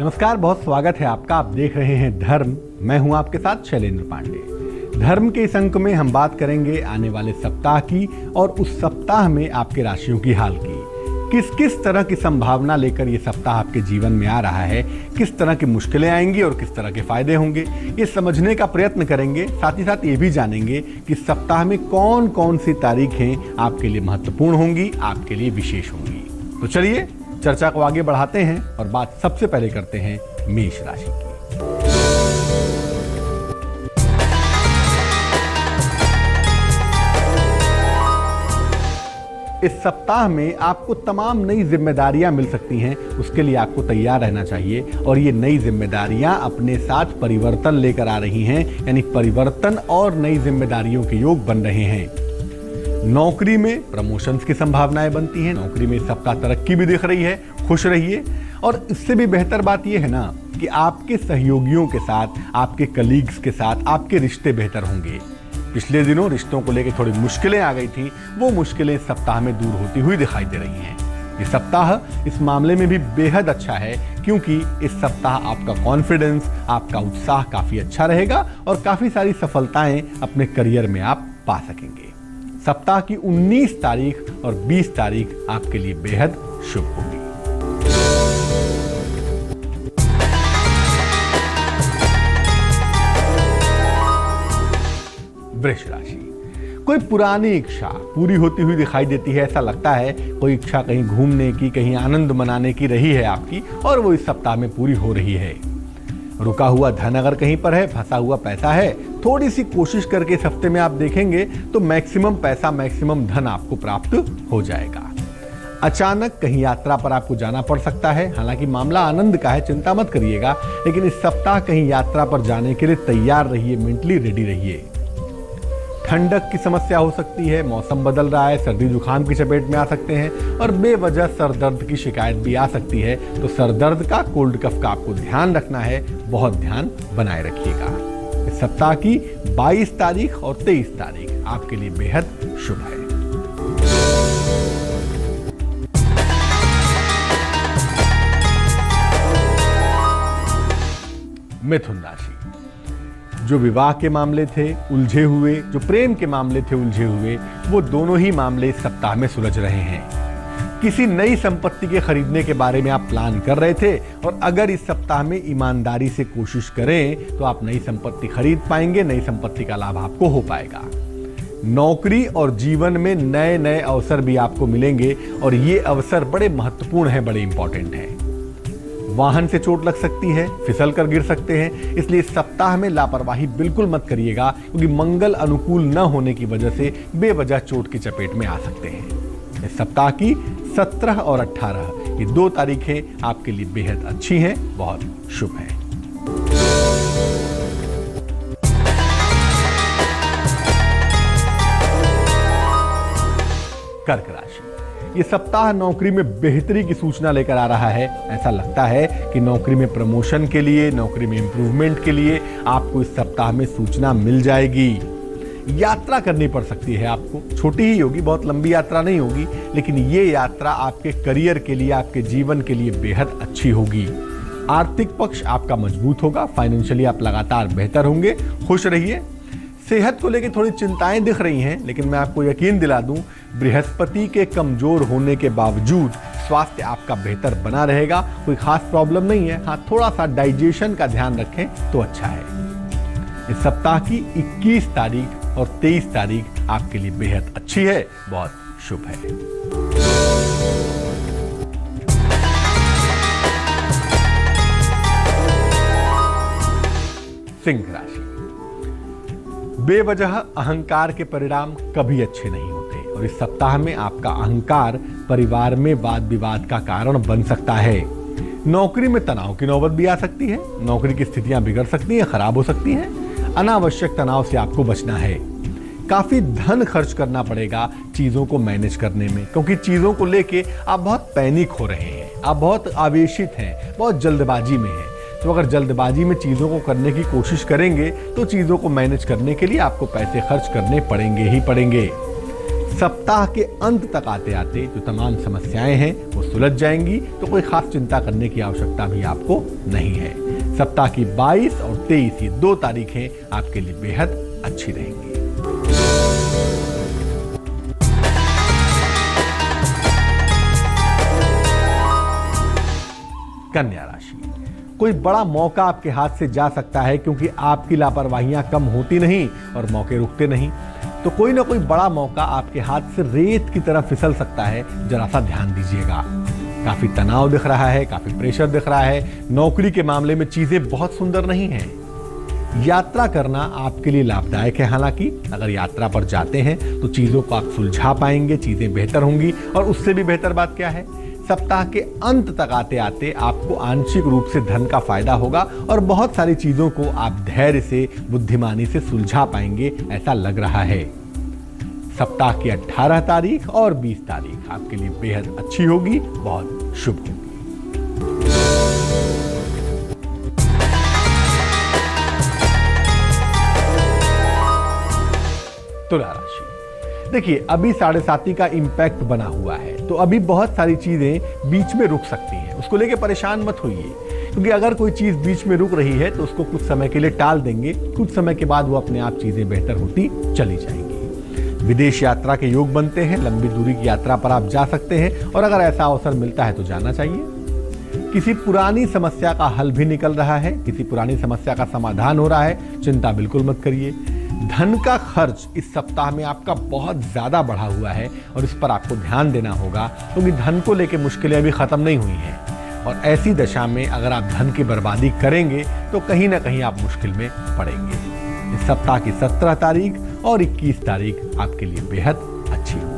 नमस्कार, बहुत स्वागत है आपका। आप देख रहे हैं धर्म। मैं हूं आपके साथ शैलेंद्र पांडे। धर्म के इस अंक में हम बात करेंगे आने वाले सप्ताह की और उस सप्ताह में आपके राशियों की हाल की। किस किस तरह की संभावना लेकर ये सप्ताह आपके जीवन में आ रहा है, किस तरह की मुश्किलें आएंगी और किस तरह के फायदे होंगे, ये समझने का प्रयत्न करेंगे। साथ ही साथ ये भी जानेंगे कि सप्ताह में कौन कौन सी तारीखें आपके लिए महत्वपूर्ण होंगी, आपके लिए विशेष होंगी। तो चलिए चर्चा को आगे बढ़ाते हैं और बात सबसे पहले करते हैं मेष राशि की। इस सप्ताह में आपको तमाम नई जिम्मेदारियां मिल सकती हैं, उसके लिए आपको तैयार रहना चाहिए। और ये नई जिम्मेदारियां अपने साथ परिवर्तन लेकर आ रही हैं, यानी परिवर्तन और नई जिम्मेदारियों के योग बन रहे हैं। नौकरी में प्रमोशंस की संभावनाएं बनती हैं। नौकरी में इस सप्ताह तरक्की भी दिख रही है, खुश रहिए। और इससे भी बेहतर बात यह है ना कि आपके सहयोगियों के साथ, आपके कलीग्स के साथ आपके रिश्ते बेहतर होंगे। पिछले दिनों रिश्तों को लेकर थोड़ी मुश्किलें आ गई थी, वो मुश्किलें इस सप्ताह में दूर होती हुई दिखाई दे रही हैं। ये सप्ताह इस मामले में भी बेहद अच्छा है, क्योंकि इस सप्ताह आपका कॉन्फिडेंस, आपका उत्साह काफी अच्छा रहेगा और काफी सारी सफलताएं अपने करियर में आप पा सकेंगे। सप्ताह की 19 तारीख और 20 तारीख आपके लिए बेहद शुभ होगी। वृष राशि, कोई पुरानी इच्छा पूरी होती हुई दिखाई देती है। ऐसा लगता है कोई इच्छा कहीं घूमने की, कहीं आनंद मनाने की रही है आपकी, और वो इस सप्ताह में पूरी हो रही है। रुका हुआ धन अगर कहीं पर है, फंसा हुआ पैसा है, थोड़ी सी कोशिश करके इस हफ्ते में आप देखेंगे तो मैक्सिमम पैसा, मैक्सिमम धन आपको प्राप्त हो जाएगा। अचानक कहीं यात्रा पर आपको जाना पड़ सकता है। हालांकि मामला आनंद का है, चिंता मत करिएगा, लेकिन इस सप्ताह कहीं यात्रा पर जाने के लिए तैयार रहिए, मेंटली रेडी रहिए। ठंडक की समस्या हो सकती है, मौसम बदल रहा है, सर्दी जुकाम की चपेट में आ सकते हैं और बेवजह सर दर्द की शिकायत भी आ सकती है। तो सर दर्द का, कोल्ड कफ का आपको ध्यान रखना है, बहुत ध्यान बनाए रखिएगा। इस सप्ताह की 22 तारीख और 23 तारीख आपके लिए बेहद शुभ है। मिथुन राशि, जो विवाह के मामले थे उलझे हुए, जो प्रेम के मामले थे उलझे हुए, वो दोनों ही मामले इस सप्ताह में सुलझ रहे हैं। किसी नई संपत्ति के खरीदने के बारे में आप प्लान कर रहे थे, और अगर इस सप्ताह में ईमानदारी से कोशिश करें तो आप नई संपत्ति खरीद पाएंगे, नई संपत्ति का लाभ आपको हो पाएगा। नौकरी और जीवन में नए नए अवसर भी आपको मिलेंगे और ये अवसर बड़े महत्वपूर्ण हैं, बड़े इंपॉर्टेंट हैं। वाहन से चोट लग सकती है, फिसल कर गिर सकते हैं, इसलिए इस सप्ताह में लापरवाही बिल्कुल मत करिएगा, क्योंकि मंगल अनुकूल न होने की वजह से बेवजह चोट की चपेट में आ सकते हैं। इस सप्ताह की 17 और 18 ये 2 तारीखें आपके लिए बेहद अच्छी हैं, बहुत शुभ हैं। कर्क राशि, ये सप्ताह नौकरी में बेहतरी की सूचना लेकर आ रहा है। ऐसा लगता है कि नौकरी में प्रमोशन के लिए, नौकरी में इंप्रूवमेंट के लिए आपको इस सप्ताह में सूचना मिल जाएगी। यात्रा करनी पड़ सकती है आपको, छोटी ही होगी, बहुत लंबी यात्रा नहीं होगी, लेकिन ये यात्रा आपके करियर के लिए, आपके जीवन के लिए बेहद अच्छी होगी। आर्थिक पक्ष आपका मजबूत होगा, फाइनेंशियली आप लगातार बेहतर होंगे, खुश रहिए। सेहत को लेकर थोड़ी चिंताएं दिख रही हैं, लेकिन मैं आपको यकीन दिला दूं, बृहस्पति के कमजोर होने के बावजूद स्वास्थ्य आपका बेहतर बना रहेगा। कोई खास प्रॉब्लम नहीं है। हाँ, थोड़ा सा डाइजेशन का ध्यान रखें तो अच्छा है। इस सप्ताह की 21 तारीख और 23 तारीख आपके लिए बेहद अच्छी है, बहुत शुभ है। सिंह राशि, बेवजह अहंकार के परिणाम कभी अच्छे नहीं होते, और इस सप्ताह में आपका अहंकार परिवार में वाद विवाद का कारण बन सकता है। नौकरी में तनाव की नौबत भी आ सकती है, नौकरी की स्थितियां बिगड़ सकती हैं, खराब हो सकती हैं। अनावश्यक तनाव से आपको बचना है। काफी धन खर्च करना पड़ेगा चीजों को मैनेज करने में, क्योंकि चीजों को लेके आप बहुत पैनिक हो रहे हैं, आप बहुत आवेशित हैं, बहुत जल्दबाजी में हैं। तो अगर जल्दबाजी में चीज़ों को करने की कोशिश करेंगे तो चीज़ों को मैनेज करने के लिए आपको पैसे खर्च करने पड़ेंगे ही पड़ेंगे। सप्ताह के अंत तक आते आते जो तमाम समस्याएं हैं वो सुलझ जाएंगी, तो कोई खास चिंता करने की आवश्यकता भी आपको नहीं है। सप्ताह की 22 और 23 ये 2 तारीखें आपके लिए बेहद अच्छी रहेंगी। कन्या राशि, कोई बड़ा मौका आपके हाथ से जा सकता है क्योंकि आपकी लापरवाहियां कम होती नहीं और मौके रुकते नहीं। तो कोई ना कोई बड़ा मौका आपके हाथ से रेत की तरह फिसल सकता है, जरा सा ध्यान दीजिएगा। काफी तनाव दिख रहा है, काफी प्रेशर दिख रहा है। नौकरी के मामले में चीजें बहुत सुंदर नहीं हैं। यात्रा करना आपके लिए लाभदायक है। हालांकि अगर यात्रा पर जाते हैं तो चीजों को आप सुलझा पाएंगे, चीजें बेहतर होंगी। और उससे भी बेहतर बात क्या है, सप्ताह के अंत तक आते आते आपको आंशिक रूप से धन का फायदा होगा और बहुत सारी चीजों को आप धैर्य से, बुद्धिमानी से सुलझा पाएंगे, ऐसा लग रहा है। सप्ताह की 18 तारीख और 20 तारीख आपके लिए बेहद अच्छी होगी, बहुत शुभ होगी। तुला राशि, देखिए अभी 7.5 का इंपैक्ट बना हुआ है, तो अभी बहुत सारी चीजें बीच में रुक सकती हैं। उसको लेके परेशान मत होइए, क्योंकि अगर कोई चीज बीच में रुक रही है तो उसको कुछ समय के लिए टाल देंगे। कुछ समय के बाद वो अपने आप चीजें बेहतर होती चली जाएंगी। विदेश यात्रा के योग बनते हैं, लंबी दूरी की यात्रा पर आप जा सकते हैं और अगर ऐसा अवसर मिलता है तो जाना चाहिए। किसी पुरानी समस्या का हल भी निकल रहा है, किसी पुरानी समस्या का समाधान हो रहा है, चिंता बिल्कुल मत करिए। धन का खर्च इस सप्ताह में आपका बहुत ज्यादा बढ़ा हुआ है और इस पर आपको ध्यान देना होगा, क्योंकि धन को लेकर मुश्किलें अभी खत्म नहीं हुई हैं। और ऐसी दशा में अगर आप धन की बर्बादी करेंगे तो कहीं ना कहीं आप मुश्किल में पड़ेंगे। इस सप्ताह की 17 तारीख और 21 तारीख आपके लिए बेहद अच्छी होगी।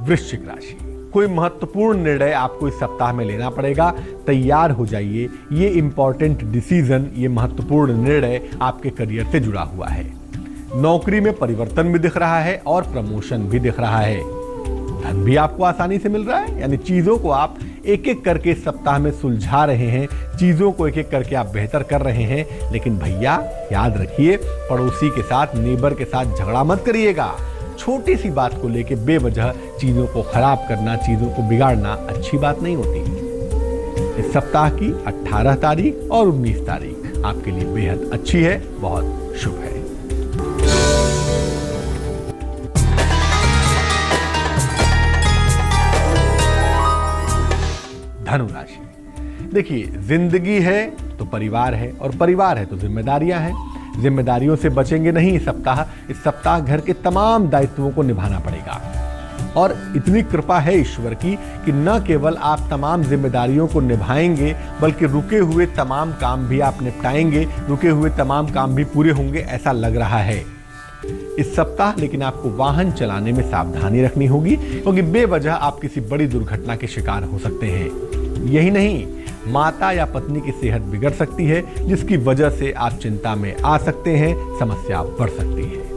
वृश्चिक राशि, कोई महत्वपूर्ण निर्णय आपको इस सप्ताह में लेना पड़ेगा, तैयार हो जाइए। ये इंपॉर्टेंट डिसीजन, ये महत्वपूर्ण निर्णय आपके करियर से जुड़ा हुआ है। नौकरी में परिवर्तन भी दिख रहा है और प्रमोशन भी दिख रहा है। धन भी आपको आसानी से मिल रहा है, यानी चीजों को आप एक एक करके इस सप्ताह में सुलझा रहे हैं, चीजों को एक एक करके आप बेहतर कर रहे हैं। लेकिन भैया याद रखिए, पड़ोसी के साथ, नेबर के साथ झगड़ा मत करिएगा। छोटी सी बात को लेके बेवजह चीजों को खराब करना, चीजों को बिगाड़ना अच्छी बात नहीं होती। इस सप्ताह की 18 तारीख और 19 तारीख आपके लिए बेहद अच्छी है, बहुत शुभ है। धनु राशि, देखिए जिंदगी है तो परिवार है और परिवार है तो जिम्मेदारियां हैं। जिम्मेदारियों से बचेंगे नहीं इस सप्ताह घर के तमाम दायित्वों को निभाना पड़ेगा। और इतनी कृपा है ईश्वर की कि न केवल आप तमाम जिम्मेदारियों को निभाएंगे, बल्कि रुके हुए तमाम काम भी आप निपटाएंगे, रुके हुए तमाम काम भी पूरे होंगे, ऐसा लग रहा है इस सप्ताह। लेकिन आपको वाहन चलाने में सावधानी रखनी होगी, क्योंकि बेवजह आप किसी बड़ी दुर्घटना के शिकार हो सकते हैं। यही नहीं, माता या पत्नी की सेहत बिगड़ सकती है, जिसकी वजह से आप चिंता में आ सकते हैं, समस्या बढ़ सकती है।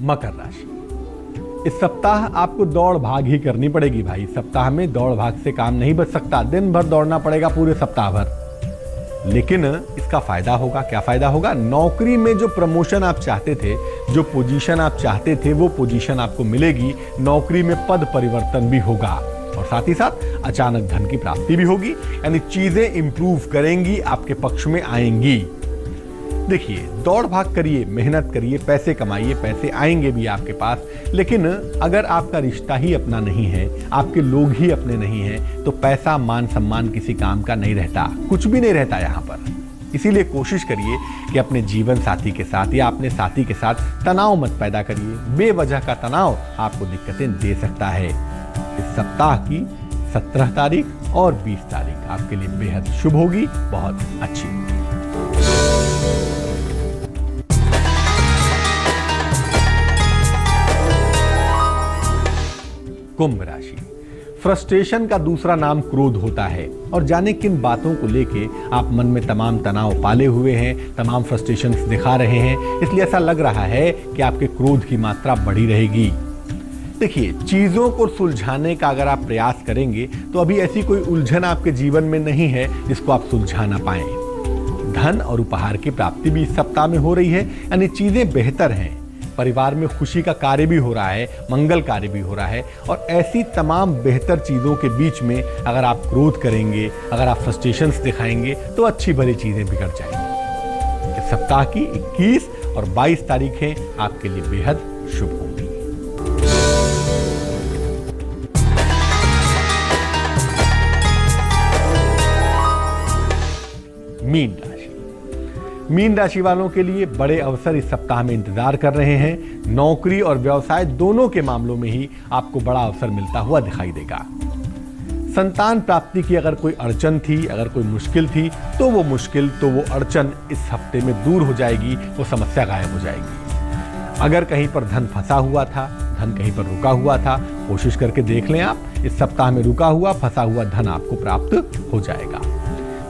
मकर राशि, इस सप्ताह आपको दौड़ भाग ही करनी पड़ेगी भाई। सप्ताह में दौड़ भाग से काम नहीं बच सकता, दिन भर दौड़ना पड़ेगा, पूरे सप्ताह भर। लेकिन इसका फायदा होगा, क्या फायदा होगा? नौकरी में जो प्रमोशन आप चाहते थे, जो पोजीशन आप चाहते थे, वो पोजीशन आपको मिलेगी। नौकरी में पद परिवर्तन भी होगा और साथ ही साथ अचानक धन की प्राप्ति भी होगी, यानी चीजें इंप्रूव करेंगी, आपके पक्ष में आएंगी। देखिए, दौड़ भाग करिए, मेहनत करिए, पैसे कमाइए, पैसे आएंगे भी आपके पास। लेकिन अगर आपका रिश्ता ही अपना नहीं है, आपके लोग ही अपने नहीं हैं, तो पैसा, मान सम्मान किसी काम का नहीं रहता, कुछ भी नहीं रहता यहाँ पर। इसीलिए कोशिश करिए कि अपने जीवन साथी के साथ या अपने साथी के साथ तनाव मत पैदा करिए। बेवजह का तनाव आपको दिक्कतें दे सकता है। इस सप्ताह की 17 तारीख और 20 तारीख आपके लिए बेहद शुभ होगी, बहुत अच्छी होगी। कुंभ राशि, फ्रस्ट्रेशन का दूसरा नाम क्रोध होता है और जाने किन बातों को लेके आप मन में तमाम तनाव पाले हुए हैं, तमाम फ्रस्ट्रेशंस दिखा रहे हैं, इसलिए ऐसा लग रहा है कि आपके क्रोध की मात्रा बढ़ी रहेगी। देखिए, चीजों को सुलझाने का अगर आप प्रयास करेंगे तो अभी ऐसी कोई उलझन आपके जीवन में नहीं है जिसको आप सुलझा ना पाएं। धन और उपहार की प्राप्ति भी इस सप्ताह में हो रही है, यानी चीजें बेहतर हैं। परिवार में खुशी का कार्य भी हो रहा है, मंगल कार्य भी हो रहा है, और ऐसी तमाम बेहतर चीजों के बीच में अगर आप क्रोध करेंगे, अगर आप फ्रस्ट्रेशंस दिखाएंगे तो अच्छी भली चीजें बिगड़ जाएंगी। इस सप्ताह की 21 और 22 तारीखें आपके लिए बेहद शुभ होंगी। मीन राशि वालों के लिए बड़े अवसर इस सप्ताह में इंतजार कर रहे हैं। नौकरी और व्यवसाय दोनों के मामलों में ही आपको बड़ा अवसर मिलता हुआ दिखाई देगा। संतान प्राप्ति की अगर कोई अड़चन थी, अगर कोई मुश्किल थी, तो वो अड़चन इस हफ्ते में दूर हो जाएगी, वो समस्या गायब हो जाएगी। अगर कहीं पर धन फंसा हुआ था, धन कहीं पर रुका हुआ था, कोशिश करके देख लें आप, इस सप्ताह में रुका हुआ फंसा हुआ धन आपको प्राप्त हो जाएगा।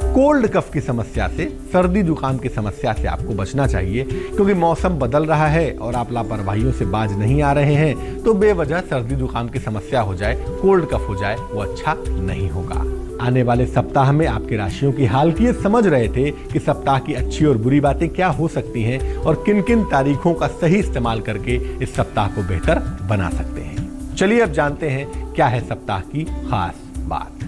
कोल्ड कफ की समस्या से, सर्दी जुकाम की समस्या से आपको बचना चाहिए, क्योंकि मौसम बदल रहा है और आप लापरवाहियों से बाज नहीं आ रहे हैं, तो बेवजह सर्दी जुकाम की समस्या हो जाए, कोल्ड कफ हो जाए, वो अच्छा नहीं होगा। आने वाले सप्ताह में आपकी राशियों की हालत समझ रहे थे कि सप्ताह की अच्छी और बुरी बातें क्या हो सकती हैं और किन किन तारीखों का सही इस्तेमाल करके इस सप्ताह को बेहतर बना सकते हैं। चलिए अब जानते हैं क्या है सप्ताह की खास बात।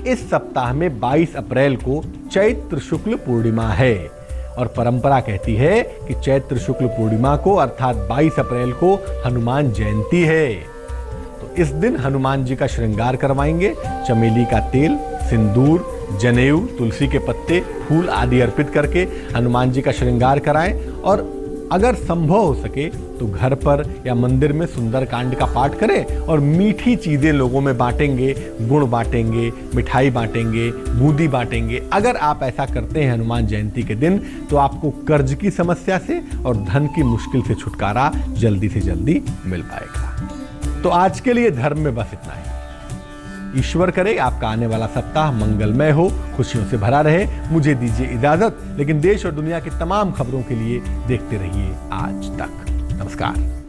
इस सप्ताह में 22 अप्रैल को चैत्र शुक्ल पूर्णिमा है और परंपरा कहती है कि चैत्र शुक्ल पूर्णिमा को अर्थात 22 अप्रैल को हनुमान जयंती है। तो इस दिन हनुमान जी का श्रृंगार करवाएंगे। चमेली का तेल, सिंदूर, जनेऊ, तुलसी के पत्ते, फूल आदि अर्पित करके हनुमान जी का श्रृंगार कराएं और अगर संभव हो सके तो घर पर या मंदिर में सुंदरकांड का पाठ करें और मीठी चीजें लोगों में बांटेंगे, गुड़ बांटेंगे, मिठाई बांटेंगे, बूंदी बांटेंगे। अगर आप ऐसा करते हैं हनुमान जयंती के दिन तो आपको कर्ज की समस्या से और धन की मुश्किल से छुटकारा जल्दी से जल्दी मिल पाएगा। तो आज के लिए धर्म में बस इतना ही। ईश्वर करे आपका आने वाला सप्ताह मंगलमय हो, खुशियों से भरा रहे। मुझे दीजिए इजाजत, लेकिन देश और दुनिया की तमाम खबरों के लिए देखते रहिए आज तक। नमस्कार।